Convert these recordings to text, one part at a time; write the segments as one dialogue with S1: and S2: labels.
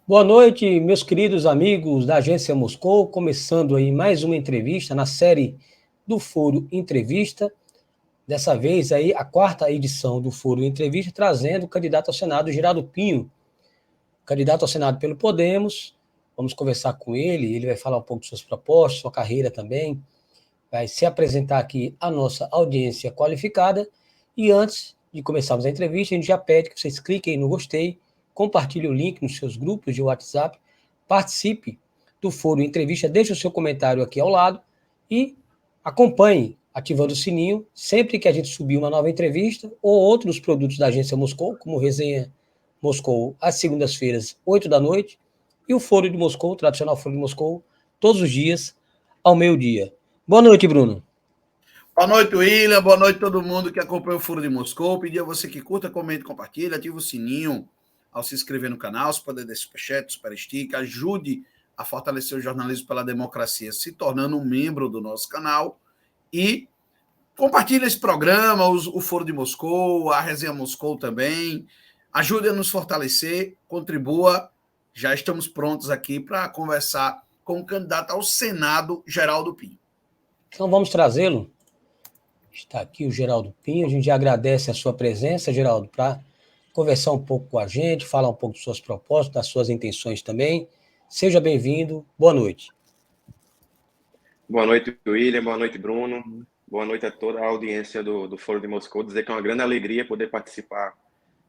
S1: Boa noite, meus queridos amigos da Agência Moscou, começando aí mais uma entrevista na série do Foro Entrevista, dessa vez aí a quarta edição do Foro Entrevista, trazendo o candidato ao Senado, Geraldo Pinho, candidato ao Senado pelo Podemos. Vamos conversar com ele vai falar um pouco de suas propostas, sua carreira também, vai se apresentar aqui a nossa audiência qualificada, e antes de começarmos a entrevista, a gente já pede que vocês cliquem no gostei, compartilhe o link nos seus grupos de WhatsApp, participe do Foro Entrevista, deixe o seu comentário aqui ao lado e acompanhe, ativando o sininho, sempre que a gente subir uma nova entrevista ou outros produtos da Agência Moscou, como Resenha Moscou, às segundas-feiras, 8 da noite, e o Foro de Moscou, o tradicional Foro de Moscou, todos os dias, ao meio-dia. Boa noite, Bruno.
S2: Boa noite, William. Boa noite a todo mundo que acompanha o Foro de Moscou. Pedir a você que curta, comente, compartilhe, ative o sininho ao se inscrever no canal, se puder dar superchat, super stick, ajude a fortalecer o jornalismo pela democracia, se tornando um membro do nosso canal e compartilhe esse programa, o Foro de Moscou, a Resenha Moscou também. Ajude a nos fortalecer, contribua. Já estamos prontos aqui para conversar com o candidato ao Senado, Geraldo Pinho.
S1: Então vamos trazê-lo. Está aqui o Geraldo Pinho. A gente agradece a sua presença, Geraldo, para conversar um pouco com a gente, falar um pouco de suas propostas, das suas intenções também. Seja bem-vindo. Boa noite.
S3: Boa noite, William. Boa noite, Bruno. Boa noite a toda a audiência do Foro de Moscou. Dizer que é uma grande alegria poder participar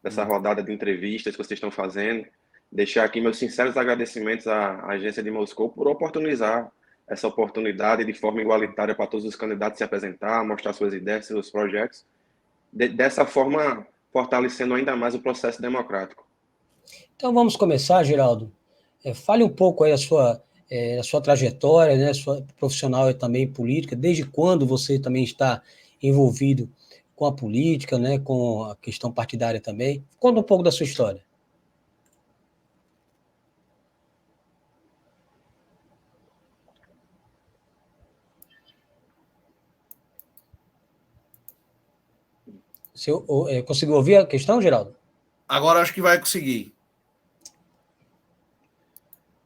S3: dessa rodada de entrevistas que vocês estão fazendo. Deixar aqui meus sinceros agradecimentos à Agência de Moscou por oportunizar essa oportunidade de forma igualitária para todos os candidatos se apresentar, mostrar suas ideias, seus projetos, dessa forma fortalecendo ainda mais o processo democrático.
S1: Então vamos começar, Geraldo. Fale um pouco aí a sua trajetória, né, sua profissional e também política, desde quando você também está envolvido com a política, né, com a questão partidária também. Conta um pouco da sua história. Conseguiu ouvir a questão, Geraldo?
S2: Agora acho que vai conseguir.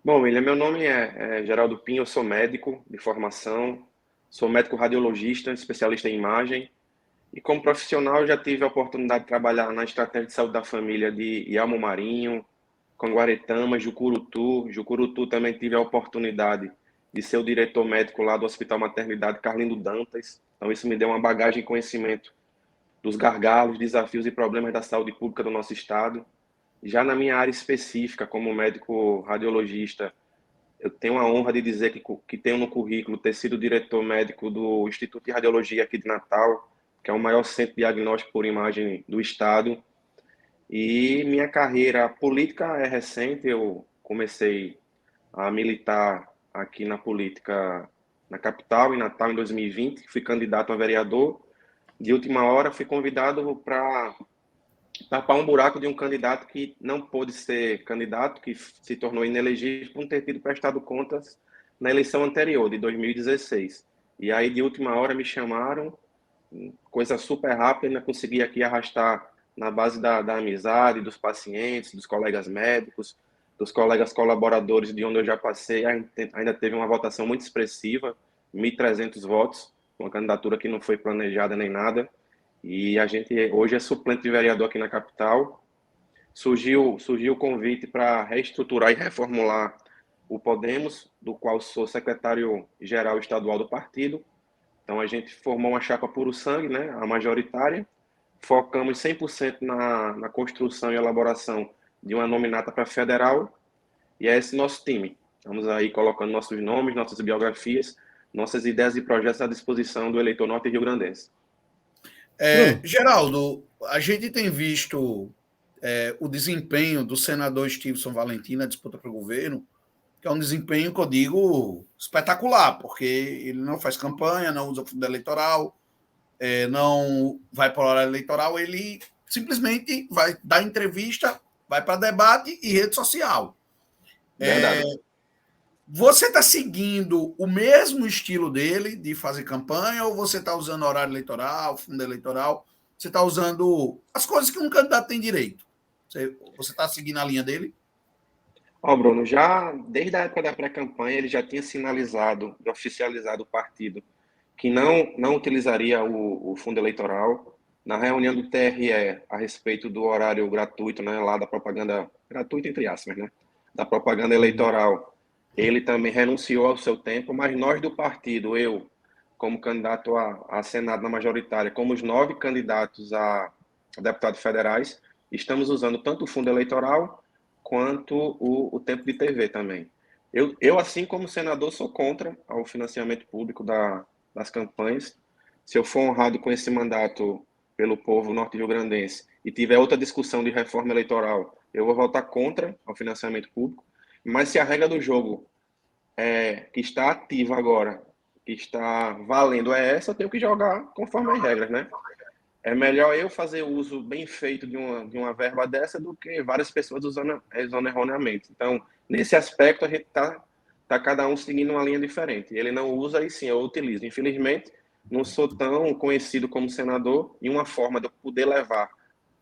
S3: Bom, William, meu nome é Geraldo Pinho, eu sou médico de formação, sou médico radiologista, especialista em imagem, e como profissional já tive a oportunidade de trabalhar na estratégia de saúde da família de Ilhamo Marinho, Conguaretama, Jucurutu. Jucurutu também tive a oportunidade de ser o diretor médico lá do Hospital Maternidade Carlindo Dantas, então isso me deu uma bagagem e conhecimento dos gargalos, desafios e problemas da saúde pública do nosso estado. Já na minha área específica, como médico radiologista, eu tenho a honra de dizer que tenho no currículo ter sido diretor médico do Instituto de Radiologia aqui de Natal, que é o maior centro de diagnóstico por imagem do estado. E minha carreira política é recente, eu comecei a militar aqui na política na capital, em Natal, em 2020, fui candidato a vereador. De última hora, fui convidado para tapar um buraco de um candidato que não pôde ser candidato, que se tornou inelegível por não ter tido prestado contas na eleição anterior, de 2016. E aí, de última hora, me chamaram, coisa super rápida, ainda consegui aqui arrastar na base da amizade, dos pacientes, dos colegas médicos, dos colegas colaboradores de onde eu já passei, ainda teve uma votação muito expressiva, 1.300 votos, uma candidatura que não foi planejada nem nada. E a gente hoje é suplente de vereador aqui na capital. Surgiu o convite para reestruturar e reformular o Podemos, do qual sou secretário-geral estadual do partido. Então a gente formou uma chapa puro sangue, né, a majoritária. Focamos 100% na construção e elaboração de uma nominata para federal. E é esse nosso time. Estamos aí colocando nossos nomes, nossas biografias, nossas ideias e projetos à disposição do eleitor norte-riograndense.
S2: Geraldo, a gente tem visto o desempenho do senador Stevenson Valentim na disputa para o governo, que é um desempenho que eu digo espetacular, porque ele não faz campanha, não usa fundo eleitoral, não vai para a hora eleitoral, ele simplesmente vai dar entrevista, vai para debate e rede social.
S3: Verdade.
S2: Você está seguindo o mesmo estilo dele de fazer campanha ou você está usando horário eleitoral, fundo eleitoral? Você está usando as coisas que um candidato tem direito? Você está seguindo a linha dele?
S3: Ó, Bruno, já desde a época da pré-campanha ele já tinha sinalizado e oficializado o partido que não utilizaria o fundo eleitoral. Na reunião do TRE a respeito do horário gratuito, né, lá da propaganda, gratuito entre aspas, né, da propaganda eleitoral, ele também renunciou ao seu tempo, mas nós do partido, eu, como candidato a Senado na majoritária, como os 9 candidatos a deputados federais, estamos usando tanto o fundo eleitoral quanto o tempo de TV também. Eu, assim como senador, sou contra o financiamento público das campanhas. Se eu for honrado com esse mandato pelo povo norte-riograndense e tiver outra discussão de reforma eleitoral, eu vou votar contra o financiamento público. Mas se a regra do jogo que está ativa agora, que está valendo é essa, eu tenho que jogar conforme as regras, né? É melhor eu fazer uso bem feito de uma verba dessa do que várias pessoas usando erroneamente. Então, nesse aspecto, a gente tá cada um seguindo uma linha diferente. Ele não usa, e sim, eu utilizo. Infelizmente, não sou tão conhecido como senador, e uma forma de eu poder levar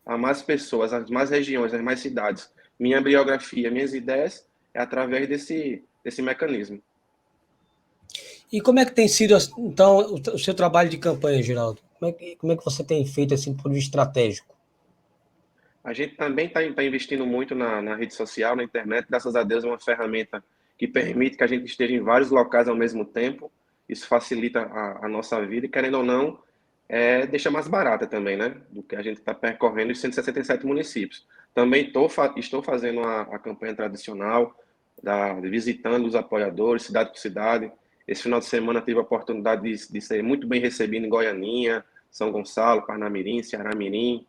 S3: a mais pessoas, as mais regiões, as mais cidades, minha biografia, minhas ideias, é através desse mecanismo.
S1: E como é que tem sido, então, o seu trabalho de campanha, Geraldo? Como é que você tem feito assim, por vista estratégico?
S3: A gente também está investindo muito na rede social, na internet. Graças a Deus, é uma ferramenta que permite que a gente esteja em vários locais ao mesmo tempo. Isso facilita a nossa vida e, querendo ou não, deixa mais barata também, né? Do que a gente está percorrendo os 167 municípios. Também estou fazendo a campanha tradicional, visitando os apoiadores, cidade por cidade. Esse final de semana tive a oportunidade de ser muito bem recebido em Goianinha, São Gonçalo, Parnamirim, Ceará-Mirim,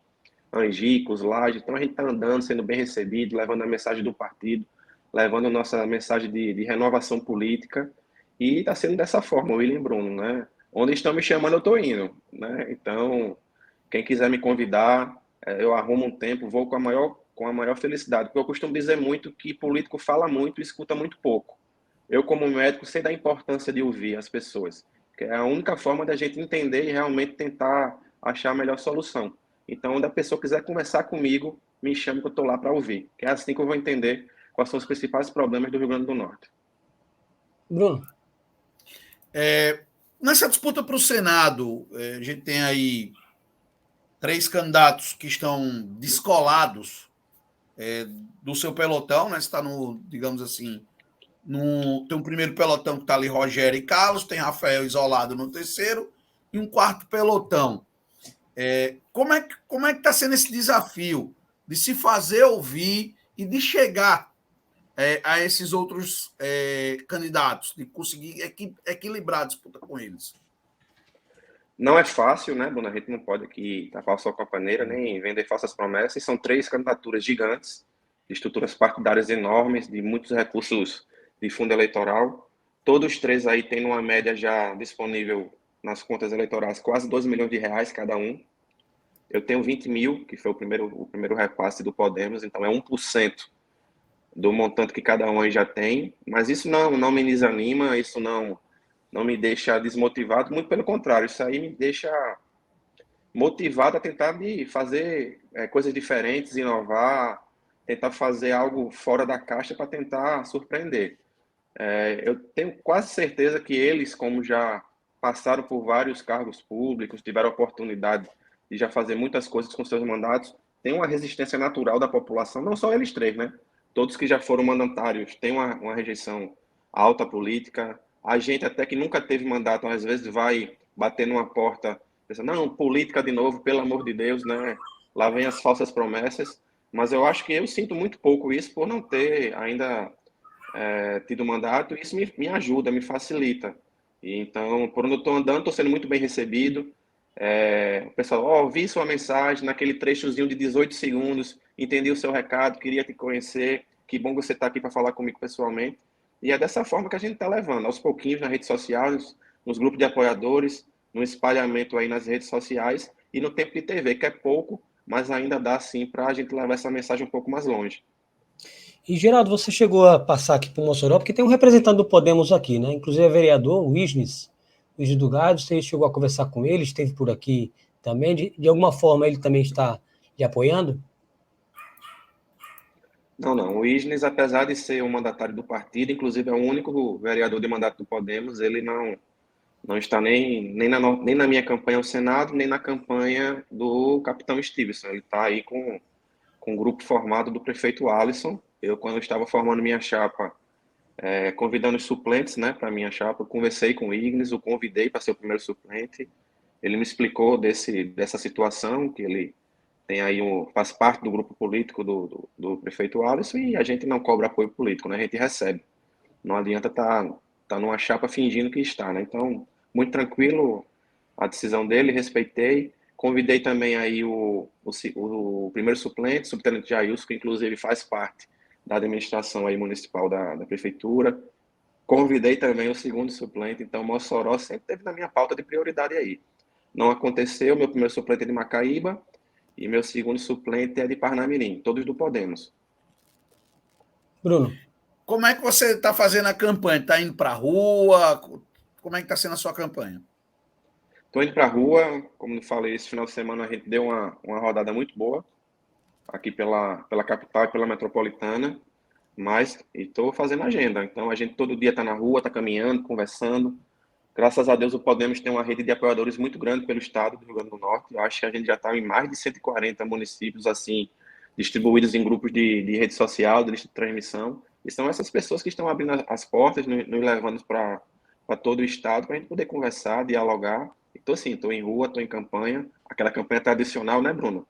S3: Angicos, Laje. Então a gente está andando, sendo bem recebido, levando a mensagem do partido, levando a nossa mensagem de renovação política. E está sendo dessa forma, William Bruno, né? Onde estão me chamando, eu estou indo, né? Então, quem quiser me convidar, eu arrumo um tempo, vou com a maior felicidade. Porque eu costumo dizer muito que político fala muito e escuta muito pouco. Eu, como médico, sei da importância de ouvir as pessoas, que é a única forma da gente entender e realmente tentar achar a melhor solução. Então, onde a pessoa quiser conversar comigo, me chame que eu estou lá para ouvir. Que é assim que eu vou entender quais são os principais problemas do Rio Grande do Norte.
S1: Bruno?
S2: Nessa disputa para o Senado, a gente tem aí 3 candidatos que estão descolados do seu pelotão, né? Está no, digamos assim, tem um primeiro pelotão que está ali Rogério e Carlos, tem Rafael isolado no terceiro, e um quarto pelotão. Como é que está sendo esse desafio de se fazer ouvir e de chegar a esses outros candidatos, de conseguir equilibrar a disputa com eles?
S3: Não é fácil, né, Bruno? A gente não pode aqui tapar o sol com a paneira, nem vender falsas promessas. São 3 candidaturas gigantes, de estruturas partidárias enormes, de muitos recursos de fundo eleitoral. Todos 3 aí têm uma média já disponível nas contas eleitorais, quase 2 milhões de reais cada um. Eu tenho 20 mil, que foi o primeiro repasse do Podemos, então é 1% do montante que cada um aí já tem. Mas isso não me desanima, isso não me deixa desmotivado, muito pelo contrário, isso aí me deixa motivado a tentar de fazer coisas diferentes, inovar, tentar fazer algo fora da caixa para tentar surpreender. Eu tenho quase certeza que eles, como já passaram por vários cargos públicos, tiveram a oportunidade de já fazer muitas coisas com seus mandatos, têm uma resistência natural da população, não só eles 3, né? Todos que já foram mandatários têm uma rejeição alta política. A gente até que nunca teve mandato, às vezes vai bater numa porta, pensa, não, política de novo, pelo amor de Deus, né? Lá vem as falsas promessas. Mas eu acho que eu sinto muito pouco isso por não ter ainda tido mandato, e isso me ajuda, me facilita. E então, por onde eu estou andando, estou sendo muito bem recebido. O pessoal, vi sua mensagem naquele trechozinho de 18 segundos, entendi o seu recado, queria te conhecer, que bom você estar aqui para falar comigo pessoalmente. E é dessa forma que a gente está levando, aos pouquinhos, nas redes sociais, nos grupos de apoiadores, no espalhamento aí nas redes sociais e no tempo de TV, que é pouco, mas ainda dá sim para a gente levar essa mensagem um pouco mais longe.
S1: E, Geraldo, você chegou a passar aqui por Mossoró, porque tem um representante do Podemos aqui, né? Inclusive é vereador, o Wisnes do Gado, você chegou a conversar com ele, esteve por aqui também, de alguma forma ele também está lhe apoiando?
S3: Não. O Isnes, apesar de ser o mandatário do partido, inclusive é o único vereador de mandato do Podemos, ele não está nem na minha campanha ao Senado, nem na campanha do capitão Stevenson. Ele está aí com um grupo formado do prefeito Alisson. Eu, quando eu estava formando minha chapa, convidando os suplentes, né, para minha chapa, eu conversei com o Ignis, o convidei para ser o primeiro suplente. Ele me explicou dessa situação, que ele tem aí faz parte do grupo político do prefeito Alisson, e a gente não cobra apoio político, né, a gente recebe. Não adianta tá numa chapa fingindo que está, né? Então, muito tranquilo a decisão dele, respeitei. Convidei também aí o primeiro suplente, o subtenente Jailson, que inclusive faz parte da administração aí municipal da prefeitura. Convidei também o segundo suplente, então Mossoró sempre teve na minha pauta de prioridade aí. Não aconteceu, meu primeiro suplente é de Macaíba e meu segundo suplente é de Parnamirim, todos do Podemos.
S1: Bruno.
S2: Como é que você está fazendo a campanha? Está indo para a rua? Como é que está sendo a sua campanha?
S3: Estou indo para a rua, como eu falei, esse final de semana a gente deu uma rodada muito boa, aqui pela capital e pela metropolitana, mas estou fazendo agenda. Então a gente todo dia está na rua, está caminhando, conversando. Graças a Deus o Podemos tem uma rede de apoiadores muito grande pelo estado do Rio Grande do Norte. Eu acho que a gente já está em mais de 140 municípios, assim, distribuídos em grupos de rede social, de lista de transmissão. E são essas pessoas que estão abrindo as portas, nos levando para todo o estado, para a gente poder conversar, dialogar. Então, assim, estou em rua, estou em campanha, aquela campanha tradicional, né, Bruno?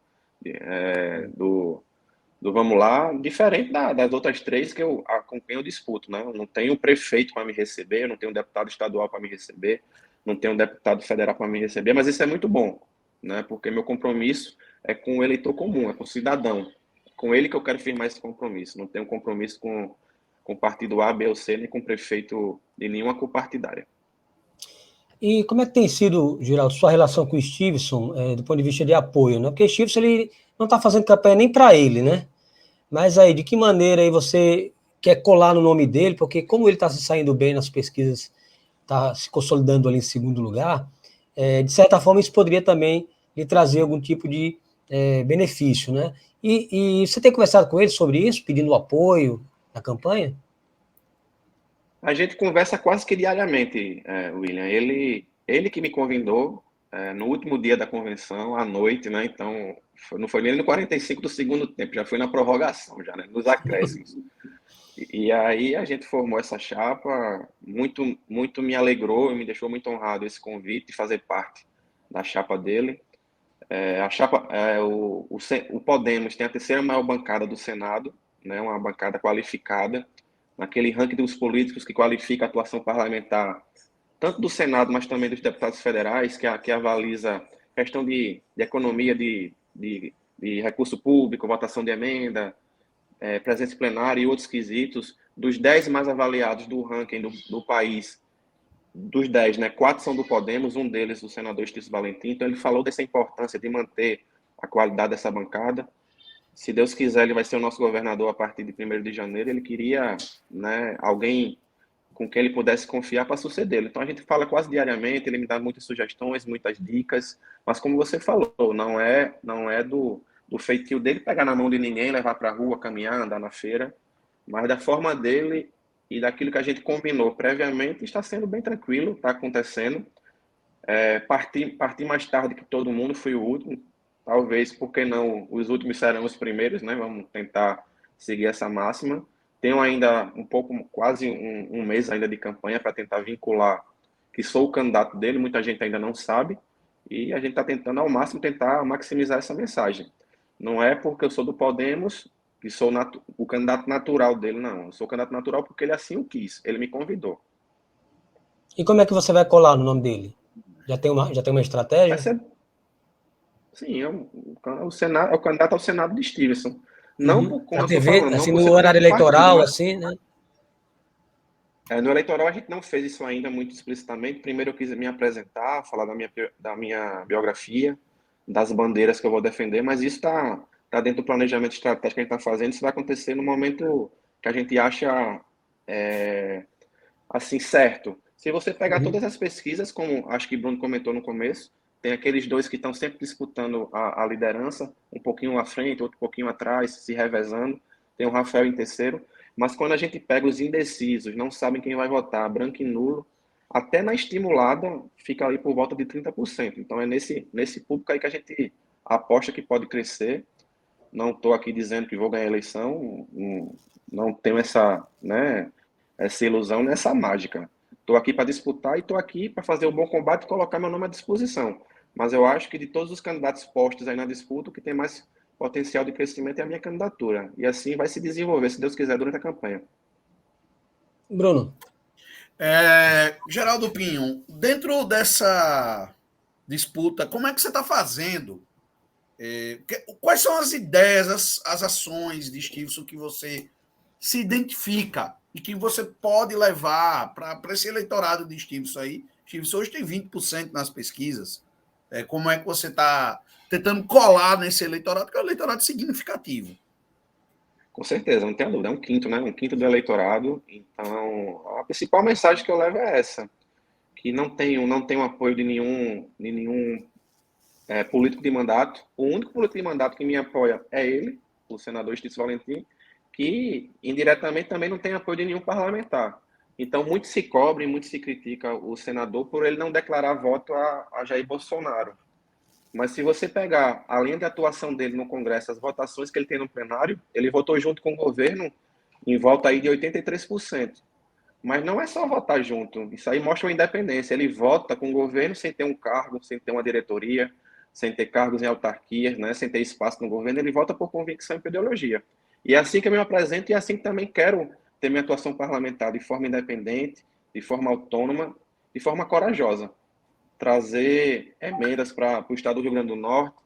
S3: Do Vamos Lá, diferente das outras três com quem eu disputo, né? Eu não tenho prefeito para me receber, eu não tenho deputado estadual para me receber, não tenho deputado federal para me receber, mas isso é muito bom, né? Porque meu compromisso é com o eleitor comum, é com o cidadão. Com ele que eu quero firmar esse compromisso. Não tenho compromisso com o partido A, B ou C, nem com o prefeito de nenhuma cor partidária.
S1: E como é que tem sido, Geraldo, sua relação com o Stevenson, do ponto de vista de apoio, né? Porque o Stevenson, ele não está fazendo campanha nem para ele, né? Mas aí, de que maneira aí você quer colar no nome dele? Porque como ele está se saindo bem nas pesquisas, está se consolidando ali em segundo lugar, de certa forma isso poderia também lhe trazer algum tipo de benefício, né? E você tem conversado com ele sobre isso, pedindo apoio na campanha?
S3: A gente conversa quase que diariamente, William. Ele que me convidou no último dia da convenção, à noite, né? Então, não foi nem no 45 do segundo tempo, já foi na prorrogação, já, né? Nos acréscimos. E aí a gente formou essa chapa, muito, muito me alegrou e me deixou muito honrado esse convite de fazer parte da chapa dele. A chapa, o Podemos tem a terceira maior bancada do Senado, né? Uma bancada qualificada, naquele ranking dos políticos que qualifica a atuação parlamentar, tanto do Senado, mas também dos deputados federais, que avaliza questão de economia de recurso público, votação de emenda, presença plenária e outros quesitos. Dos 10 mais avaliados do ranking do país, dos 10, né, 4 são do Podemos, um deles o senador Estício Valentim. Então ele falou dessa importância de manter a qualidade dessa bancada. Se Deus quiser, ele vai ser o nosso governador a partir de 1º de janeiro. Ele queria, né, alguém com quem ele pudesse confiar para sucedê-lo. Então a gente fala quase diariamente, ele me dá muitas sugestões, muitas dicas, mas como você falou, não é do feitio dele pegar na mão de ninguém, levar para a rua, caminhar, andar na feira, mas da forma dele e daquilo que a gente combinou previamente, está sendo bem tranquilo, está acontecendo. Parti mais tarde que todo mundo, fui o último, talvez, porque não, os últimos serão os primeiros, né? Vamos tentar seguir essa máxima. Tenho ainda quase um mês ainda de campanha para tentar vincular que sou o candidato dele, muita gente ainda não sabe, e a gente está tentando ao máximo tentar maximizar essa mensagem. Não é porque eu sou do Podemos que sou o candidato natural dele, não. Eu sou o candidato natural porque ele assim o quis, ele me convidou.
S1: E como é que você vai colar no nome dele? Já tem uma estratégia?
S3: Sim, o Senado, é o candidato ao Senado de Stevenson. Não
S1: Uhum.
S3: por, como
S1: Na
S3: eu estou
S1: TV,
S3: falando, não
S1: assim,
S3: por
S1: no
S3: ser do
S1: horário
S3: mesmo partido,
S1: eleitoral,
S3: mas
S1: assim, né?
S3: no eleitoral a gente não fez isso ainda muito explicitamente. Primeiro eu quis me apresentar, falar da minha biografia, das bandeiras que eu vou defender, mas isso tá dentro do planejamento estratégico que a gente está fazendo. Isso vai acontecer no momento que a gente acha assim certo. Se você pegar
S1: Uhum.
S3: todas as pesquisas, como acho que Bruno comentou no começo, tem aqueles dois que estão sempre disputando a liderança, um pouquinho à frente, outro pouquinho atrás, se revezando. tem o Rafael em terceiro, mas quando a gente pega os indecisos, não sabem quem vai votar, branco e nulo, até na estimulada fica ali por volta de 30%. Então é nesse público aí que a gente aposta que pode crescer. Não estou aqui dizendo que vou ganhar a eleição, não tenho essa, né, essa ilusão, nessa mágica. Estou aqui para disputar e estou aqui para fazer o bom combate e colocar meu nome à disposição. Mas eu acho que de todos os candidatos postos aí na disputa, o que tem mais potencial de crescimento é a minha candidatura. E assim vai se desenvolver, se Deus quiser, durante a campanha.
S1: Bruno.
S2: Geraldo Pinho, dentro dessa disputa, como é que você está fazendo? Quais são as ideias, as ações de Stevenson que você se identifica e que você pode levar para esse eleitorado de Stevenson aí? Stevenson hoje tem 20% nas pesquisas. Como é que você está tentando colar nesse eleitorado, que é um eleitorado significativo?
S3: Com certeza, não tenho dúvida. É um quinto, né? Um quinto do eleitorado. Então, a principal mensagem que eu levo é essa, que não tenho apoio de nenhum político de mandato. O único político de mandato que me apoia é ele, o senador Estício Valentim, que indiretamente também não tem apoio de nenhum parlamentar. Então, muito se cobre, muito se critica o senador por ele não declarar voto a Jair Bolsonaro. Mas se você pegar, além da atuação dele no Congresso, as votações que ele tem no plenário, ele votou junto com o governo em volta aí de 83%. Mas não é só votar junto, isso aí mostra uma independência. Ele vota com o governo sem ter um cargo, sem ter uma diretoria, sem ter cargos em autarquias, né, sem ter espaço no governo, ele vota por convicção e por ideologia. E é assim que eu me apresento e é assim que também quero ter minha atuação parlamentar de forma independente, de forma autônoma, de forma corajosa. Trazer emendas para o estado do Rio Grande do Norte,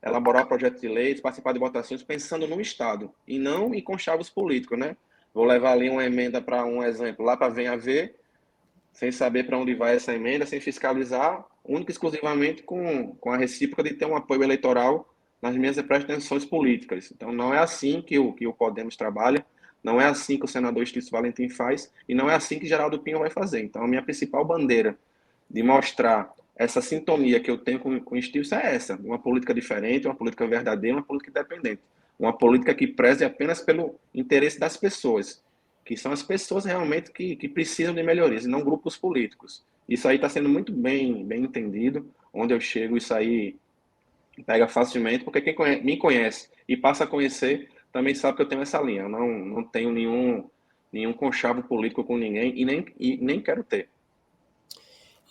S3: elaborar projetos de leis, participar de votações pensando no estado e não em conchavos políticos, né? Vou levar ali uma emenda para um exemplo, lá para Venha Ver, sem saber para onde vai essa emenda, sem fiscalizar, única e exclusivamente com a recíproca de ter um apoio eleitoral nas minhas pretensões políticas. Então, não é assim que o Podemos trabalha, não é assim que o senador Estício Valentim faz, e não é assim que Geraldo Pinho vai fazer. Então, a minha principal bandeira de mostrar essa sintonia que eu tenho com o Estício é essa, uma política diferente, uma política verdadeira, uma política independente. Uma política que preze apenas pelo interesse das pessoas, que são as pessoas realmente que precisam de melhorias, e não grupos políticos. Isso aí está sendo muito bem entendido. Onde eu chego, isso aí pega facilmente, porque quem me conhece e passa a conhecer também sabe que eu tenho essa linha. Eu não tenho nenhum conchavo político com ninguém e nem quero ter.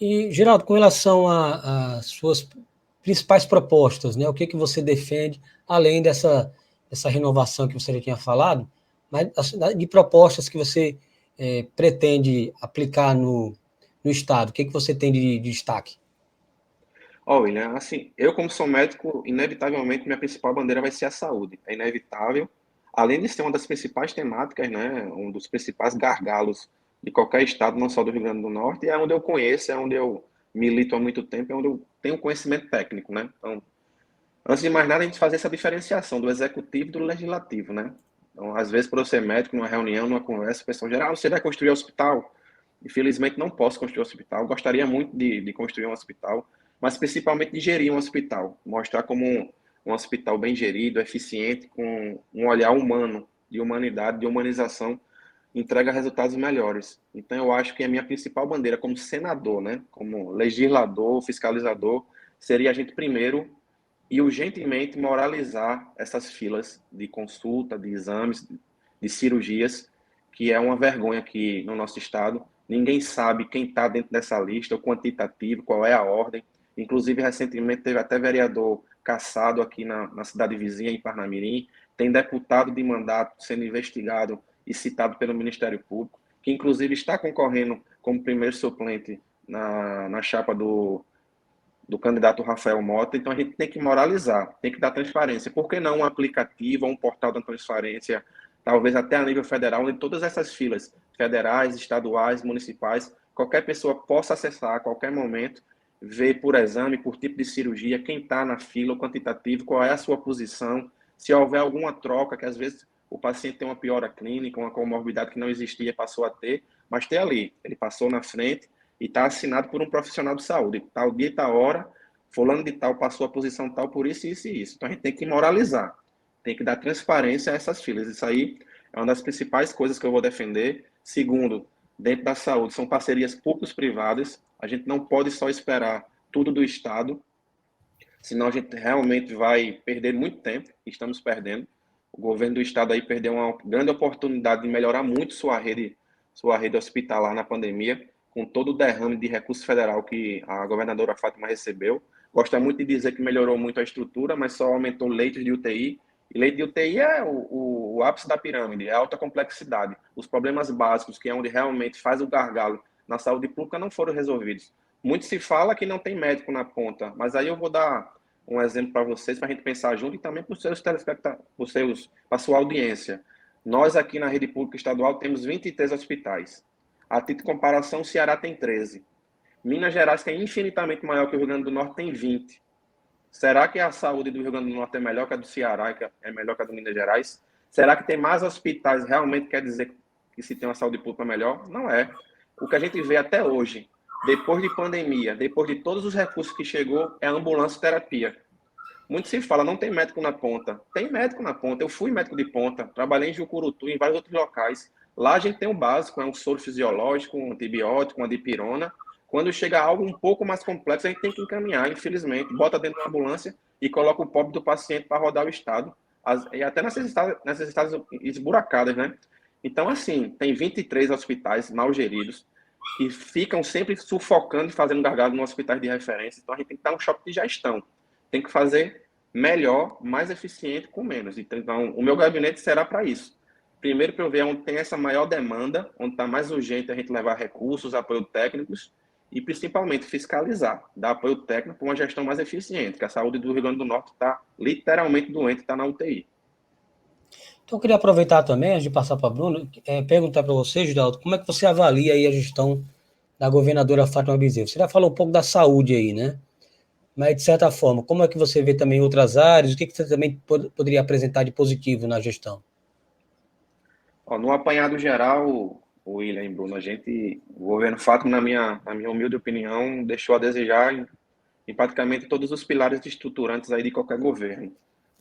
S1: E, Geraldo, com relação às suas principais propostas, né, o que você defende, além dessa renovação que você já tinha falado, mas de propostas que você pretende aplicar no Estado, o que você tem de destaque?
S3: William, assim, eu como sou médico, inevitavelmente minha principal bandeira vai ser a saúde. É inevitável. Além de ser uma das principais temáticas, né, um dos principais gargalos de qualquer estado, não só do Rio Grande do Norte, é onde eu conheço, é onde eu milito há muito tempo, é onde eu tenho conhecimento técnico, né? Então, antes de mais nada, a gente fazer essa diferenciação do executivo e do legislativo, né? Então, às vezes, por eu ser médico, numa reunião, numa conversa, o pessoal geral, você vai construir hospital? Infelizmente, não posso construir um hospital. Gostaria muito de construir um hospital, mas principalmente de gerir um hospital. Mostrar como um hospital bem gerido, eficiente, com um olhar humano, de humanidade, de humanização, entrega resultados melhores. Então, eu acho que a minha principal bandeira como senador, né, como legislador, fiscalizador, seria a gente primeiro e urgentemente moralizar essas filas de consulta, de exames, de cirurgias, que é uma vergonha aqui no nosso estado. Ninguém sabe quem está dentro dessa lista, o quantitativo, qual é a ordem. Inclusive, recentemente teve até vereador cassado aqui na cidade vizinha, em Parnamirim. Tem deputado de mandato sendo investigado e citado pelo Ministério Público, que inclusive está concorrendo como primeiro suplente na chapa do candidato Rafael Mota. Então a gente tem que moralizar, tem que dar transparência. Por que não um aplicativo, um portal da transparência, talvez até a nível federal, onde todas essas filas, federais, estaduais, municipais, qualquer pessoa possa acessar a qualquer momento, ver por exame, por tipo de cirurgia, quem está na fila, o quantitativo, qual é a sua posição, se houver alguma troca, que às vezes o paciente tem uma piora clínica, uma comorbidade que não existia, passou a ter, mas tem ali, ele passou na frente, e está assinado por um profissional de saúde. Tal dia e tal hora, fulano de tal passou a posição tal por isso, isso e isso. Então a gente tem que moralizar, tem que dar transparência a essas filas. Isso aí é uma das principais coisas que eu vou defender. Segundo, dentro da saúde, são parcerias públicos-privadas. A gente não pode só esperar tudo do Estado, senão a gente realmente vai perder muito tempo, e estamos perdendo. O governo do Estado aí perdeu uma grande oportunidade de melhorar muito sua rede hospitalar na pandemia, com todo o derrame de recurso federal que a governadora Fátima recebeu. Gosta muito de dizer que melhorou muito a estrutura, mas só aumentou leitos de UTI. E leito de UTI é o ápice da pirâmide, é alta complexidade. Os problemas básicos, que é onde realmente faz o gargalo na saúde pública, não foram resolvidos. Muito se fala que não tem médico na ponta, mas aí eu vou dar um exemplo para vocês, para a gente pensar junto e também para os seus telespectadores, para a sua audiência. Nós aqui na rede pública estadual temos 23 hospitais. A título de comparação, o Ceará tem 13. Minas Gerais, que é infinitamente maior que o Rio Grande do Norte, tem 20. Será que a saúde do Rio Grande do Norte é melhor que a do Ceará, que é melhor que a do Minas Gerais? Será que tem mais hospitais realmente quer dizer que se tem uma saúde pública melhor? Não é. O que a gente vê até hoje, depois de pandemia, depois de todos os recursos que chegou, é ambulância e terapia. Muito se fala, não tem médico na ponta. Tem médico na ponta. Eu fui médico de ponta, trabalhei em Jucurutu, em vários outros locais. Lá a gente tem o básico, é um soro fisiológico, um antibiótico, uma dipirona. Quando chega algo um pouco mais complexo, a gente tem que encaminhar, infelizmente. Bota dentro da ambulância e coloca o pobre do paciente para rodar o estado. E até nessas estradas esburacadas, né? Então, assim, tem 23 hospitais mal geridos que ficam sempre sufocando e fazendo gargalo nos hospitais de referência. Então, a gente tem que dar um choque de gestão. Tem que fazer melhor, mais eficiente, com menos. Então, o meu gabinete será para isso. Primeiro, para eu ver onde tem essa maior demanda, onde está mais urgente a gente levar recursos, apoio técnicos e, principalmente, fiscalizar, dar apoio técnico para uma gestão mais eficiente, que a saúde do Rio Grande do Norte está literalmente doente, está na UTI.
S1: Então, eu queria aproveitar também, antes de passar para Bruno, perguntar para você, Geraldo, como é que você avalia aí a gestão da governadora Fátima Bezerra? Você já falou um pouco da saúde aí, né? Mas, de certa forma, como é que você vê também outras áreas? O que você também poderia apresentar de positivo na gestão?
S3: No apanhado geral, o William e Bruno, o governo Fátima, na minha humilde opinião, deixou a desejar em praticamente todos os pilares estruturantes aí de qualquer governo.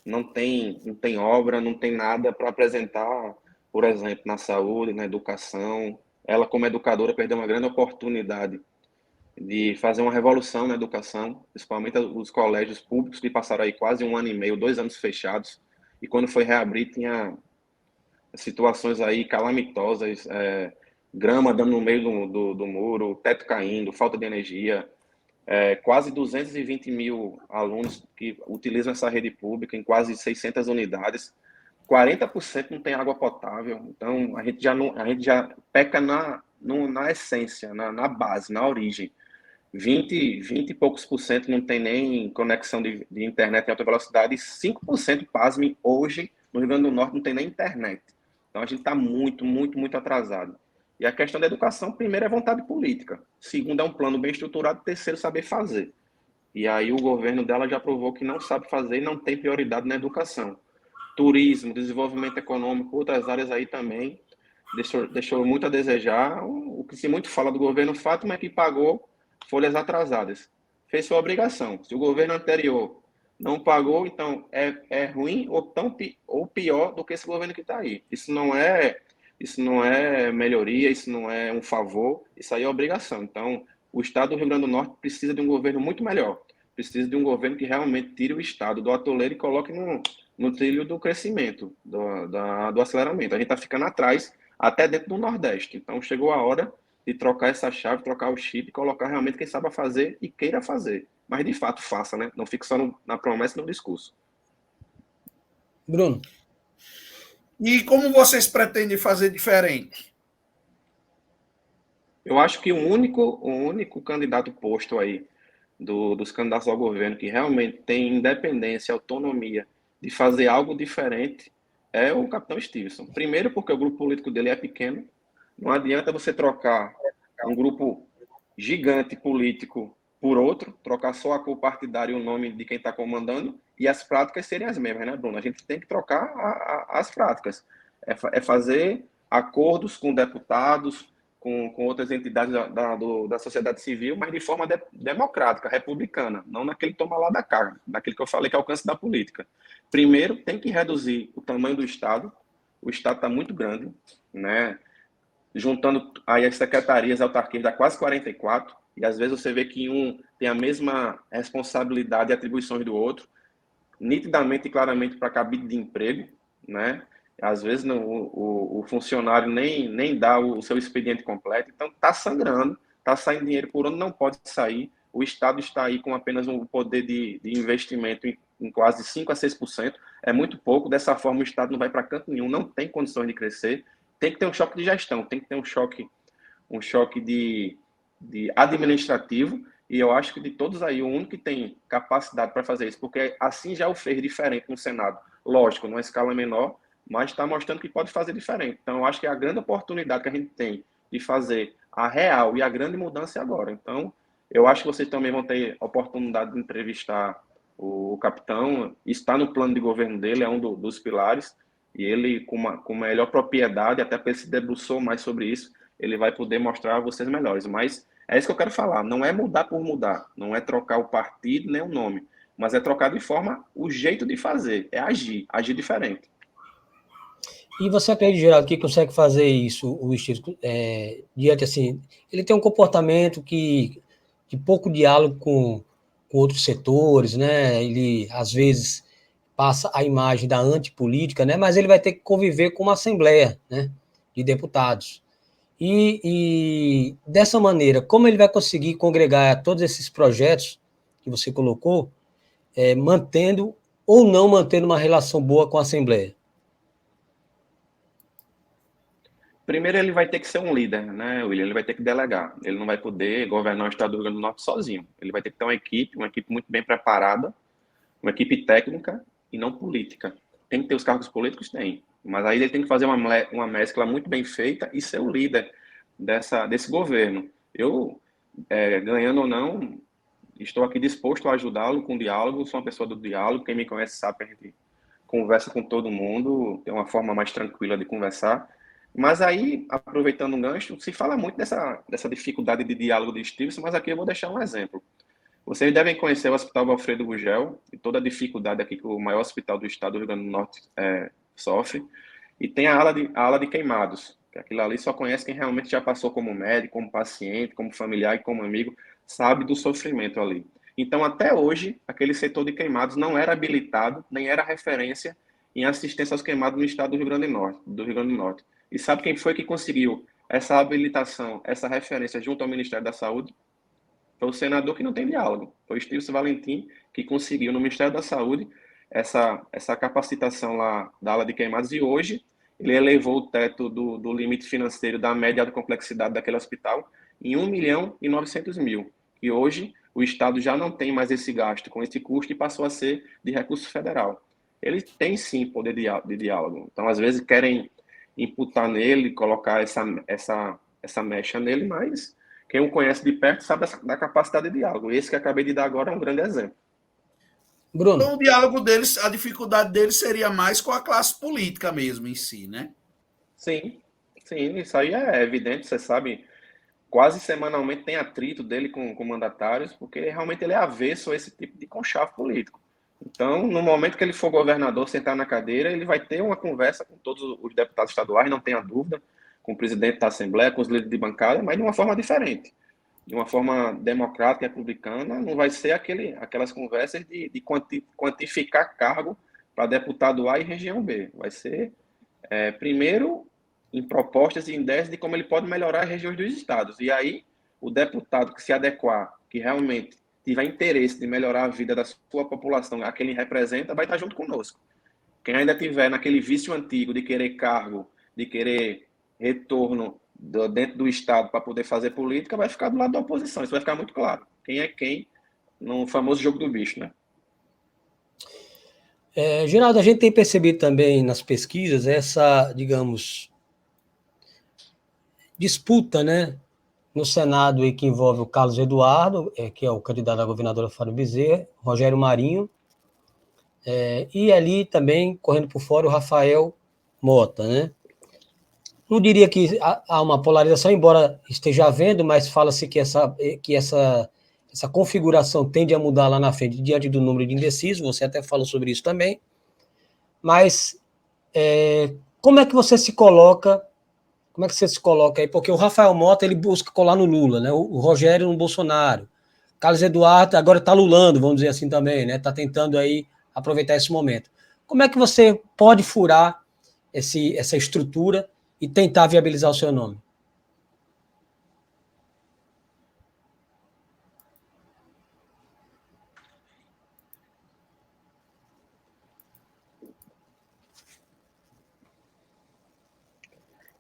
S3: Não tem obra, não tem nada para apresentar, por exemplo, na saúde, na educação. Ela, como educadora, perdeu uma grande oportunidade de fazer uma revolução na educação, principalmente os colégios públicos, que passaram aí quase 1 ano e meio, 2 anos fechados, e quando foi reabrir tinha situações aí calamitosas, grama dando no meio do muro, teto caindo, falta de energia, quase 220 mil alunos que utilizam essa rede pública em quase 600 unidades, 40% não tem água potável, então a gente já peca na essência, na base, na origem. 20 e poucos por cento não tem nem conexão de internet em alta velocidade, e 5%, pasmem, hoje no Rio Grande do Norte não tem nem internet. Então a gente está muito, muito, muito atrasado. E a questão da educação, primeiro, é vontade política. Segundo, é um plano bem estruturado. Terceiro, saber fazer. E aí o governo dela já provou que não sabe fazer e não tem prioridade na educação. Turismo, desenvolvimento econômico, outras áreas aí também deixou muito a desejar. O que se muito fala do governo Fátima é que pagou folhas atrasadas. Fez sua obrigação. Se o governo anterior não pagou, então é ruim ou pior do que esse governo que está aí. Isso não é melhoria, isso não é um favor, isso aí é obrigação. Então, o Estado do Rio Grande do Norte precisa de um governo muito melhor. Precisa de um governo que realmente tire o Estado do atoleiro e coloque no trilho do crescimento, do aceleramento. A gente está ficando atrás, até dentro do Nordeste. Então, chegou a hora de trocar essa chave, trocar o chip e colocar realmente quem sabe fazer e queira fazer. Mas, de fato, faça, né? Não fique só na promessa e no discurso.
S1: Bruno.
S2: E como vocês pretendem fazer diferente?
S3: Eu acho que o único candidato posto aí dos candidatos ao governo que realmente tem independência, autonomia de fazer algo diferente é o capitão Stevenson. Primeiro porque o grupo político dele é pequeno. Não adianta você trocar um grupo gigante político por outro, trocar só a cor partidária e o nome de quem está comandando e as práticas serem as mesmas, né, Bruno? A gente tem que trocar as práticas. É fazer acordos com deputados, com outras entidades da sociedade civil, mas de forma democrática, republicana, não naquele toma lá da cá, naquele que eu falei que é alcance da política. Primeiro, tem que reduzir o tamanho do Estado. O Estado está muito grande, né? Juntando aí as secretarias, autarquias, dá quase 44, e às vezes você vê que um tem a mesma responsabilidade e atribuições do outro, nitidamente e claramente para cabide de emprego, né? Às vezes não, o funcionário nem dá o seu expediente completo, então está sangrando, está saindo dinheiro por onde não pode sair, o Estado está aí com apenas um poder de investimento em quase 5% a 6%, é muito pouco, dessa forma o Estado não vai para canto nenhum, não tem condições de crescer, tem que ter um choque de gestão, tem que ter um choque de administrativo, e eu acho que de todos aí, o único que tem capacidade para fazer isso, porque assim já o fez diferente no Senado, lógico, numa escala menor, mas está mostrando que pode fazer diferente. Então, eu acho que é a grande oportunidade que a gente tem de fazer a real e a grande mudança é agora. Então, eu acho que vocês também vão ter a oportunidade de entrevistar o capitão, está no plano de governo dele, é um dos pilares, e ele, com melhor propriedade, até porque ele se debruçou mais sobre isso, ele vai poder mostrar a vocês melhores. Mas é isso que eu quero falar, não é mudar por mudar, não é trocar o partido nem o nome, mas é trocar de forma o jeito de fazer, é agir diferente.
S1: E você acredita, Geraldo, que consegue fazer isso, o Estilo, diante assim, ele tem um comportamento de pouco diálogo com outros setores, né? Ele, às vezes, passa a imagem da antipolítica, né? Mas ele vai ter que conviver com uma assembleia, né, de deputados. E dessa maneira, como ele vai conseguir congregar todos esses projetos que você colocou, mantendo ou não mantendo uma relação boa com a Assembleia?
S3: Primeiro, ele vai ter que ser um líder, né, William? Ele vai ter que delegar. Ele não vai poder governar o estado do Rio Grande do Norte sozinho. Ele vai ter que ter uma equipe muito bem preparada, uma equipe técnica e não política. Tem que ter os cargos políticos? Tem. Mas aí ele tem que fazer uma mescla muito bem feita e ser o líder desse governo. Eu, ganhando ou não, estou aqui disposto a ajudá-lo com diálogo, sou uma pessoa do diálogo, quem me conhece sabe que a gente conversa com todo mundo, tem uma forma mais tranquila de conversar. Mas aí, aproveitando um gancho, se fala muito dessa dificuldade de diálogo de Stevenson, mas aqui eu vou deixar um exemplo. Vocês devem conhecer o Hospital Alfredo Gugel e toda a dificuldade aqui que o maior hospital do estado do Rio Grande do Norte sofre. E tem a ala de queimados, que aquilo ali só conhece quem realmente já passou como médico, como paciente, como familiar e como amigo, sabe do sofrimento ali. Então, até hoje, aquele setor de queimados não era habilitado, nem era referência em assistência aos queimados no estado do Rio Grande do Norte. E sabe quem foi que conseguiu essa habilitação, essa referência junto ao Ministério da Saúde? Foi o senador que não tem diálogo. Foi o Estílio Valentim que conseguiu no Ministério da Saúde essa capacitação lá da ala de queimados, e hoje ele elevou o teto do limite financeiro da média de complexidade daquele hospital em 1.900.000. E hoje o Estado já não tem mais esse gasto com esse custo e passou a ser de recurso federal. Ele tem sim poder de diálogo. Então, às vezes, querem imputar nele, colocar essa mecha nele, mas quem o conhece de perto sabe da capacidade de diálogo. Esse que acabei de dar agora é um grande exemplo.
S1: Bruno?
S2: Então, o diálogo deles, a dificuldade deles seria mais com a classe política mesmo em si, né?
S3: Sim, isso aí é evidente, você sabe, quase semanalmente tem atrito dele com mandatários, porque realmente ele é avesso a esse tipo de conchavo político. Então, no momento que ele for governador, sentar na cadeira, ele vai ter uma conversa com todos os deputados estaduais, não tenha dúvida, com o presidente da Assembleia, com os líderes de bancada, mas de uma forma diferente, de uma forma democrática e republicana. Não vai ser aquelas conversas de quantificar cargo para deputado A e região B. Vai ser, primeiro, em propostas e em ideias de como ele pode melhorar as regiões dos estados. E aí, o deputado que se adequar, que realmente tiver interesse de melhorar a vida da sua população, a quem ele representa, vai estar junto conosco. Quem ainda tiver naquele vício antigo de querer cargo, de querer retorno dentro do Estado para poder fazer política, vai ficar do lado da oposição. Isso vai ficar muito claro. Quem é quem no famoso jogo do bicho, né?
S1: Geraldo, a gente tem percebido também nas pesquisas essa, digamos, disputa, né, no Senado aí, que envolve o Carlos Eduardo, que é o candidato a governador Fábio Bezerra, Rogério Marinho, e ali também, correndo por fora, o Rafael Mota, né? não diria que há uma polarização, embora esteja havendo, mas fala-se que essa configuração tende a mudar lá na frente, diante do número de indecisos, você até falou sobre isso também, mas como é que você se coloca aí? Porque o Rafael Mota, ele busca colar no Lula, né? O Rogério no Bolsonaro, Carlos Eduardo agora está lulando, vamos dizer assim também, né? Está tentando aí aproveitar esse momento. Como é que você pode furar essa estrutura e tentar viabilizar o seu nome?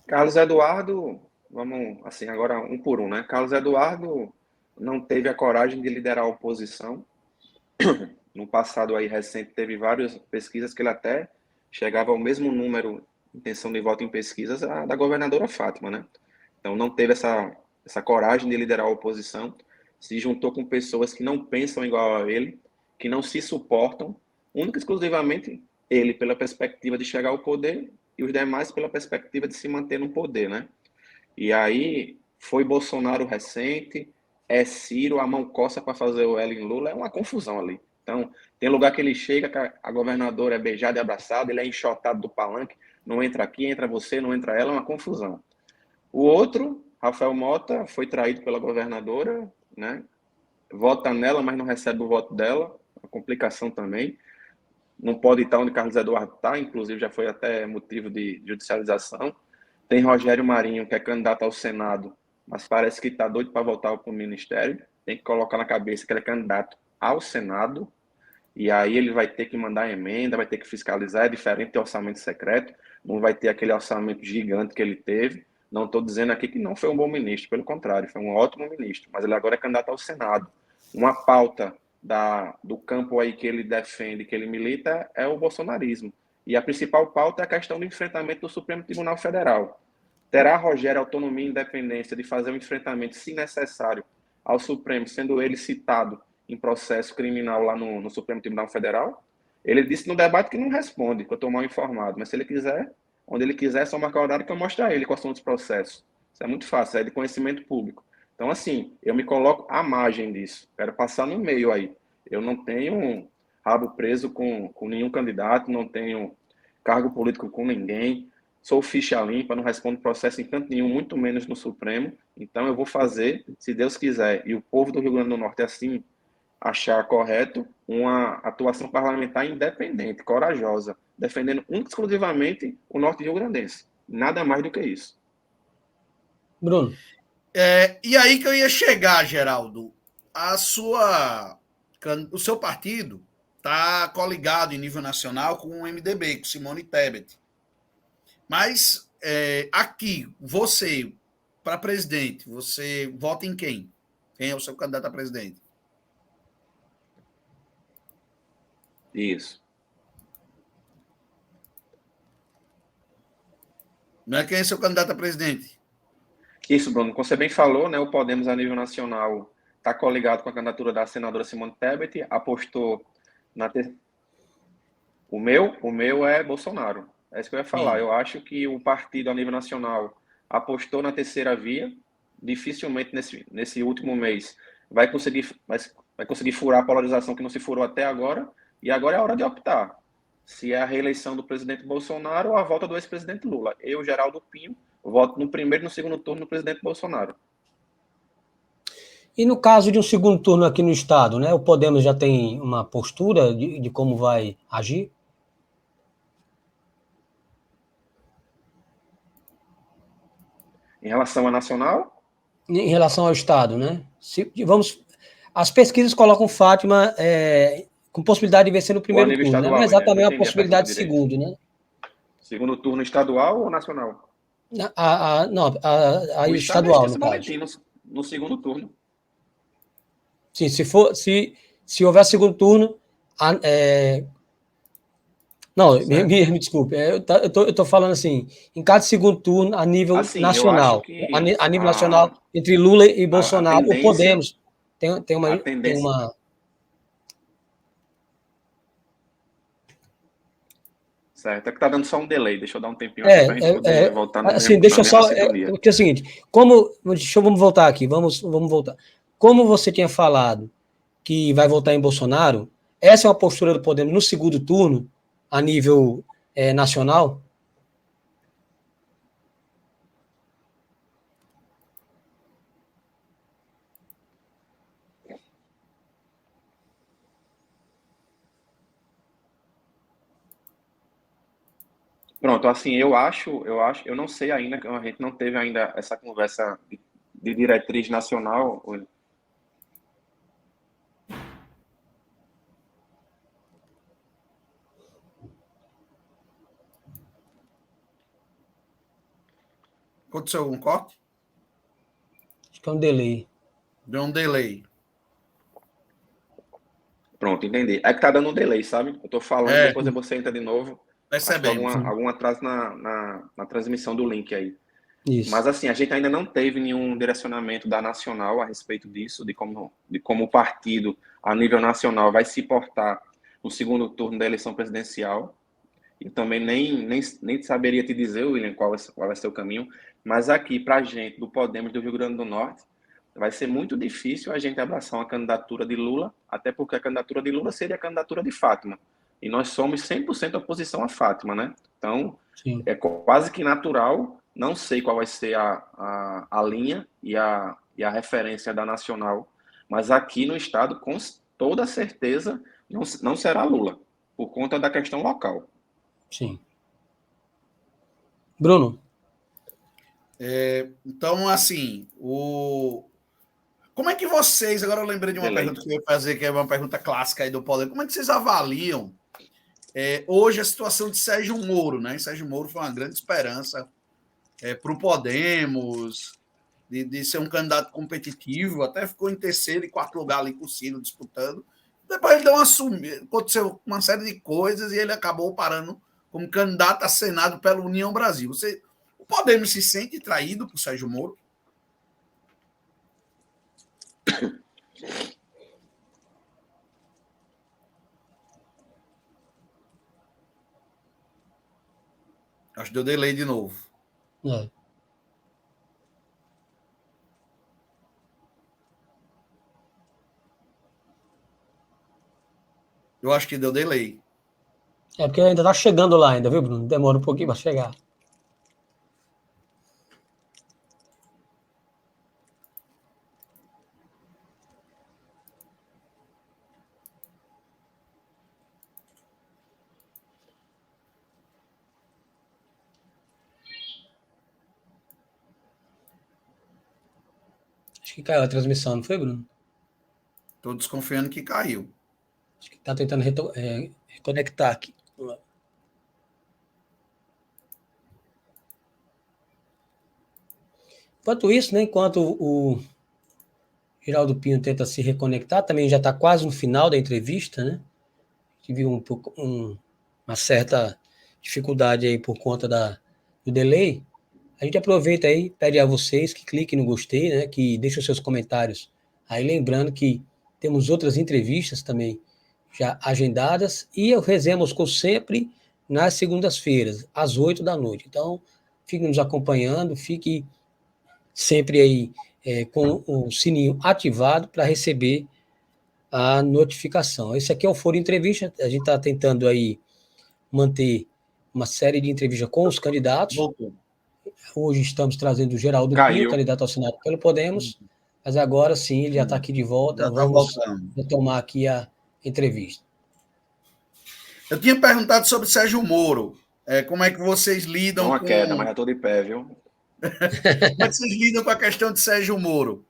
S3: Carlos Eduardo, vamos assim, agora um por um, né? Carlos Eduardo não teve a coragem de liderar a oposição. No passado aí recente teve várias pesquisas que ele até chegava ao mesmo número de intenção de voto em pesquisas da governadora Fátima, né? Então não teve essa coragem de liderar a oposição, se juntou com pessoas que não pensam igual a ele, que não se suportam, única e exclusivamente ele pela perspectiva de chegar ao poder e os demais pela perspectiva de se manter no poder, né? E aí foi Bolsonaro recente, é Ciro, a mão coça para fazer o L em Lula, é uma confusão ali. Então, tem lugar que ele chega, que a governadora é beijada e abraçada, ele é enxotado do palanque, não entra aqui, entra você, não entra ela, é uma confusão. O outro, Rafael Mota, foi traído pela governadora, né? Vota nela, mas não recebe o voto dela, uma complicação também. Não pode estar onde Carlos Eduardo está, inclusive já foi até motivo de judicialização. Tem Rogério Marinho, que é candidato ao Senado, mas parece que está doido para voltar para o Ministério. Tem que colocar na cabeça que ele é candidato ao Senado, e aí ele vai ter que mandar emenda, vai ter que fiscalizar, é diferente do orçamento secreto, não vai ter aquele orçamento gigante que ele teve. Não estou dizendo aqui que não foi um bom ministro, pelo contrário, foi um ótimo ministro, mas ele agora é candidato ao Senado. Uma pauta do campo aí que ele defende, que ele milita, é o bolsonarismo. E a principal pauta é a questão do enfrentamento do Supremo Tribunal Federal. Terá Rogério autonomia e independência de fazer um enfrentamento, se necessário, ao Supremo, sendo ele citado em processo criminal lá no Supremo Tribunal Federal? Ele disse no debate que não responde, que eu estou mal informado, mas se ele quiser, onde ele quiser, é só marcar o horário que eu mostro a ele quais são os processos. Isso é muito fácil, é de conhecimento público. Então, assim, eu me coloco à margem disso, quero passar no meio aí. Eu não tenho rabo preso com nenhum candidato, não tenho cargo político com ninguém, sou ficha limpa, não respondo processo em canto nenhum, muito menos no Supremo. Então eu vou fazer, se Deus quiser, e o povo do Rio Grande do Norte assim achar correto, uma atuação parlamentar independente, corajosa, defendendo exclusivamente o norte rio-grandense. Nada mais do que isso.
S1: Bruno.
S2: E aí que eu ia chegar, Geraldo. O seu partido está coligado em nível nacional com o MDB, com Simone Tebet. Mas aqui, você, para presidente, você vota em quem? Quem é o seu candidato a presidente?
S3: Isso.
S2: Não é quem é seu candidato a presidente?
S3: Isso, Bruno. Como você bem falou, né, o Podemos, a nível nacional, está coligado com a candidatura da senadora Simone Tebet, apostou na... O meu é Bolsonaro. É isso que eu ia falar.
S2: Sim.
S3: Eu acho que o partido, a nível nacional, apostou na terceira via. Dificilmente, nesse último mês, vai conseguir furar a polarização que não se furou até agora. E agora é a hora de optar. Se é a reeleição do presidente Bolsonaro ou a volta do ex-presidente Lula. Eu, Geraldo Pinho, voto no primeiro e no segundo turno do presidente Bolsonaro.
S1: E no caso de um segundo turno aqui no Estado, né? O Podemos já tem uma postura de como vai agir?
S3: Em relação à nacional?
S1: Em relação ao Estado, né? As pesquisas colocam Fátima com possibilidade de vencer no primeiro turno,
S3: estadual,
S1: né? Mas há também a
S3: entendi
S1: possibilidade de
S3: direito.
S1: segundo, né?
S3: Segundo turno estadual ou nacional?
S1: Não,
S3: o
S1: estadual,
S3: estado
S1: no caso.
S3: no segundo turno.
S1: Sim, se houver segundo turno, não, me desculpe, eu estou falando assim, em cada segundo turno, a nível
S3: assim, eu acho
S1: nacional,
S3: que
S1: a nível nacional, entre Lula e
S3: a
S1: Bolsonaro, o
S3: tendência,
S1: Podemos tem uma...
S3: Certo, é que tá dando só um delay. Deixa eu dar um tempinho aqui para a gente poder voltar no
S1: assim,
S3: mesmo,
S1: deixa
S3: na
S1: eu
S3: mesma
S1: só.
S3: sintonia.
S1: Porque é o seguinte, vamos voltar aqui, vamos voltar. Como você tinha falado que vai votar em Bolsonaro, essa é uma postura do Podemos no segundo turno, a nível nacional?
S3: Pronto, assim, eu não sei ainda, a gente não teve ainda essa conversa de diretriz nacional.
S2: Aconteceu algum corte?
S1: Acho que é um delay.
S2: Deu um delay.
S3: Pronto, entendi. É que tá dando um delay, sabe? Eu tô falando,
S2: É,
S3: depois você entra de novo. Acho que
S2: percebemos.
S3: algum atraso na transmissão do link aí. Mas
S1: Isso.
S3: assim, a gente ainda não teve nenhum direcionamento da Nacional a respeito disso, de como o partido, a nível nacional, vai se portar no segundo turno da eleição presidencial. E também nem saberia te dizer, William, qual vai ser o caminho. Mas aqui, para a gente, do Podemos do Rio Grande do Norte, vai ser muito difícil a gente abraçar uma candidatura de Lula, até porque a candidatura de Lula seria a candidatura de Fátima. E nós somos 100% oposição a Fátima, né? Então,
S1: Sim.
S3: é quase que natural. Não sei qual vai ser a linha e a referência da Nacional, mas aqui no estado, com toda certeza, não será Lula, por conta da questão local.
S1: Sim. Bruno?
S2: Então, assim, como é que vocês. Agora eu lembrei de uma
S3: Delay.
S2: pergunta que eu ia fazer, que é uma pergunta clássica aí do Poder. Como é que vocês avaliam hoje a situação de Sérgio Moro, né? Sérgio Moro foi uma grande esperança para o Podemos, de ser um candidato competitivo, até ficou em terceiro e quarto lugar ali com o Ciro disputando. Depois ele deu uma sumida, aconteceu uma série de coisas e ele acabou parando como candidato a Senado pela União Brasil. O Podemos se sente traído por Sérgio Moro? Acho que deu delay de novo.
S1: É.
S2: Eu acho que deu delay.
S1: É porque ainda tá chegando lá ainda, viu, Bruno? Demora um pouquinho para chegar. Acho que caiu a transmissão, não foi, Bruno?
S2: Estou desconfiando que caiu.
S1: Acho que tá tentando reconectar aqui. Enquanto isso, né, enquanto o Geraldo Pinho tenta se reconectar, também já está quase no final da entrevista, né? Tive uma certa dificuldade aí por conta do delay. A gente aproveita aí, pede a vocês que cliquem no gostei, né? Que deixem os seus comentários. Aí lembrando que temos outras entrevistas também já agendadas e o Resenha Moscou sempre nas segundas-feiras, às 8 da noite. Então, fique nos acompanhando, fique sempre aí com o sininho ativado para receber a notificação. Esse aqui é o Foro Entrevista, a gente está tentando aí manter uma série de entrevistas com os candidatos.
S2: Voltou.
S1: Hoje estamos trazendo o Geraldo Pinho,
S3: Caiu.
S1: candidato ao Senado pelo Podemos, mas agora sim ele já está aqui de volta,
S2: Já está
S1: vamos
S2: voltando.
S1: retomar aqui a entrevista.
S2: Eu tinha perguntado sobre Sérgio Moro. Como é que vocês
S3: Dá
S2: lidam
S3: uma
S2: com.
S3: queda, mas já tô de pé, viu?
S2: Como é que vocês lidam com a questão de Sérgio Moro?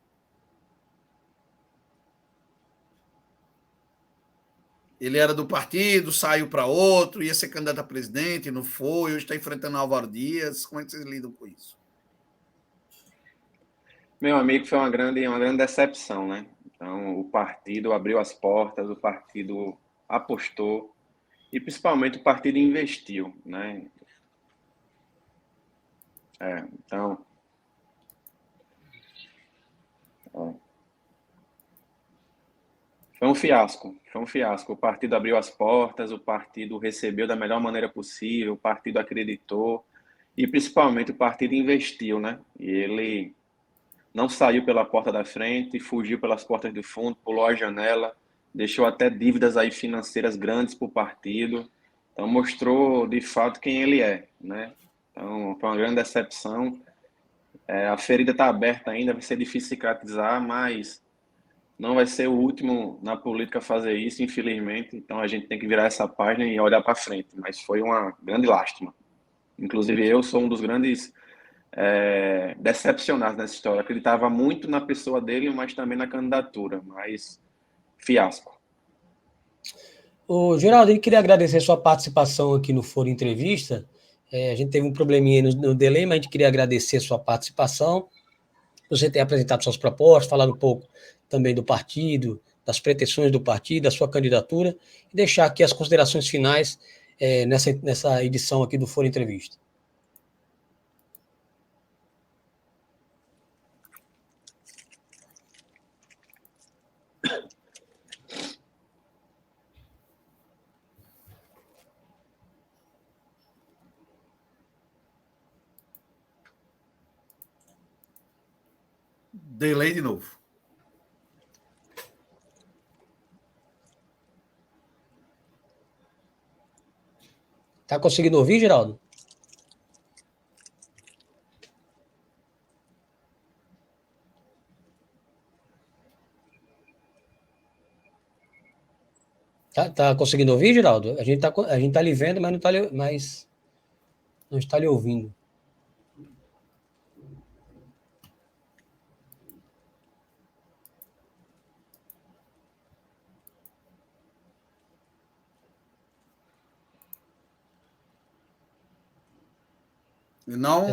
S2: Ele era do partido, saiu para outro, ia ser candidato a presidente, não foi, hoje está enfrentando Álvaro Dias. Como é que vocês lidam com isso?
S3: Meu amigo, foi uma grande decepção, né? Então, o partido abriu as portas, o partido apostou e principalmente o partido investiu, né? Então, Foi um fiasco, foi um fiasco. O partido abriu as portas, o partido recebeu da melhor maneira possível, o partido acreditou e principalmente o partido investiu, né? E ele não saiu pela porta da frente, fugiu pelas portas do fundo, pulou a janela, deixou até dívidas aí financeiras grandes para o partido. Então mostrou de fato quem ele é, né? Então foi uma grande decepção. A ferida está aberta ainda, vai ser difícil cicatrizar, mas não vai ser o último na política a fazer isso, infelizmente. Então a gente tem que virar essa página e olhar para frente. Mas foi uma grande lástima. Inclusive eu sou um dos grandes decepcionados nessa história. Acreditava muito na pessoa dele, mas também na candidatura. Mas fiasco.
S1: Ô, Geraldo, eu queria agradecer a sua participação aqui no Foro Entrevista. A gente teve um probleminha no delay, mas a gente queria agradecer a sua participação. Você ter apresentado suas propostas, falado um pouco também do partido, das pretensões do partido, da sua candidatura, e deixar aqui as considerações finais nessa edição aqui do Foro Entrevista.
S2: Delay de novo.
S1: Tá conseguindo ouvir, Geraldo? Tá conseguindo ouvir, Geraldo? A gente tá lhe vendo, mas não está lhe ouvindo.
S2: Não.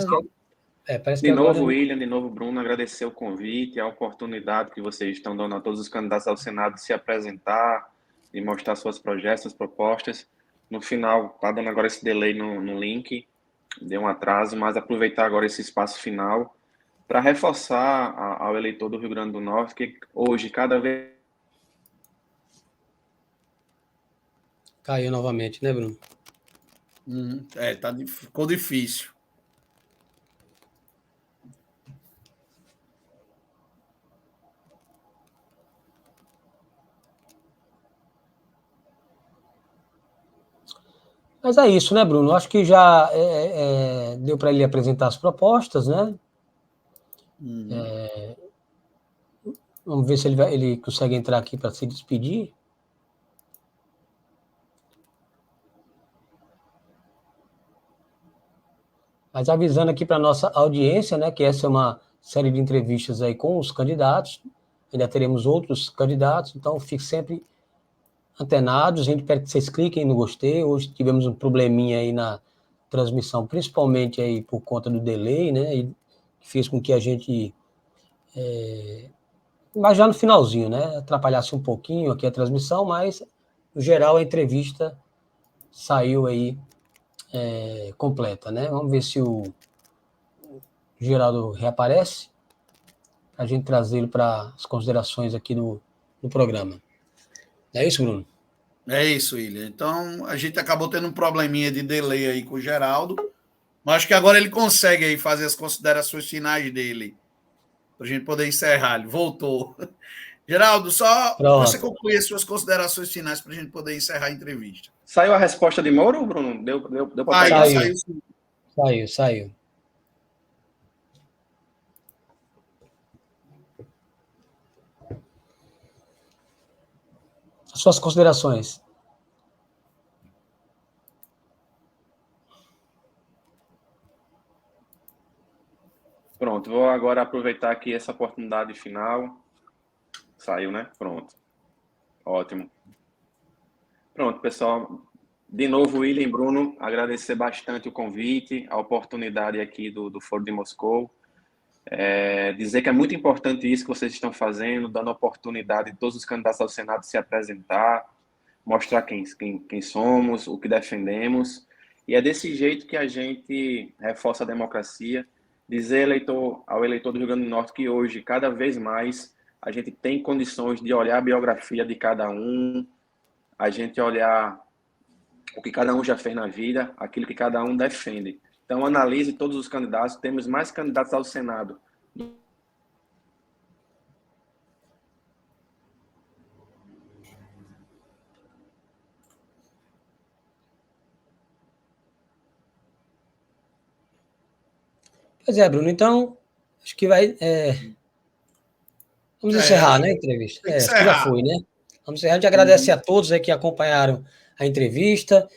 S1: Parece
S3: De
S1: que
S3: novo,
S1: agora...
S3: William, de novo, Bruno, agradecer o convite, a oportunidade que vocês estão dando a todos os candidatos ao Senado de se apresentar, de mostrar seus projetos, suas propostas. No final, está dando agora esse delay no link, deu um atraso, mas aproveitar agora esse espaço final para reforçar ao eleitor do Rio Grande do Norte que hoje, cada vez...
S1: Caiu novamente, né, Bruno?
S2: Ficou difícil.
S1: Mas é isso, né, Bruno? Acho que já deu para ele apresentar as propostas, né? Vamos ver se ele consegue entrar aqui para se despedir. Mas avisando aqui para a nossa audiência, né, que essa é uma série de entrevistas aí com os candidatos, ainda teremos outros candidatos, então fique sempre antenados, a gente pede que vocês cliquem no gostei. Hoje tivemos um probleminha aí na transmissão, principalmente aí por conta do delay, né, e fez com que a gente, mas já no finalzinho, né, atrapalhasse um pouquinho aqui a transmissão, mas no geral a entrevista saiu aí completa, né? Vamos ver se o Geraldo reaparece, para a gente trazê-lo para as considerações aqui no programa. É isso, Bruno?
S2: É isso, William. Então, a gente acabou tendo um probleminha de delay aí com o Geraldo, mas acho que agora ele consegue aí fazer as considerações finais dele, para a gente poder encerrar. Ele voltou. Geraldo, só você concluir as suas considerações finais para a gente poder encerrar a entrevista.
S3: Saiu a resposta de Moro, Bruno? Deu para pegar?
S1: Saiu. As suas considerações.
S3: Pronto, vou agora aproveitar aqui essa oportunidade final. Saiu, né? Pronto. Ótimo. Pronto, pessoal. De novo, William e Bruno, agradecer bastante o convite, a oportunidade aqui do Foro de Moscou. Dizer que é muito importante isso que vocês estão fazendo, dando oportunidade de todos os candidatos ao Senado se apresentar, mostrar quem somos, o que defendemos. E é desse jeito que a gente reforça a democracia. Dizer ao eleitor do Rio Grande do Norte que hoje, cada vez mais, a gente tem condições de olhar a biografia de cada um, a gente olhar o que cada um já fez na vida, aquilo que cada um defende. Então, analise todos os candidatos. Temos mais candidatos ao Senado.
S1: Pois é, Bruno. Então, acho que vai... Vamos encerrar, né, a entrevista? Acho que já foi, né? Vamos encerrar. A gente agradece a todos aí que acompanharam a entrevista.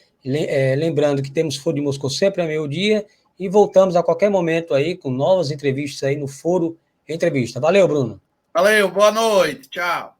S1: Lembrando que temos Foro de Moscou sempre a meio-dia e voltamos a qualquer momento aí com novas entrevistas aí no Foro Entrevista. Valeu, Bruno.
S2: Valeu, boa noite. Tchau.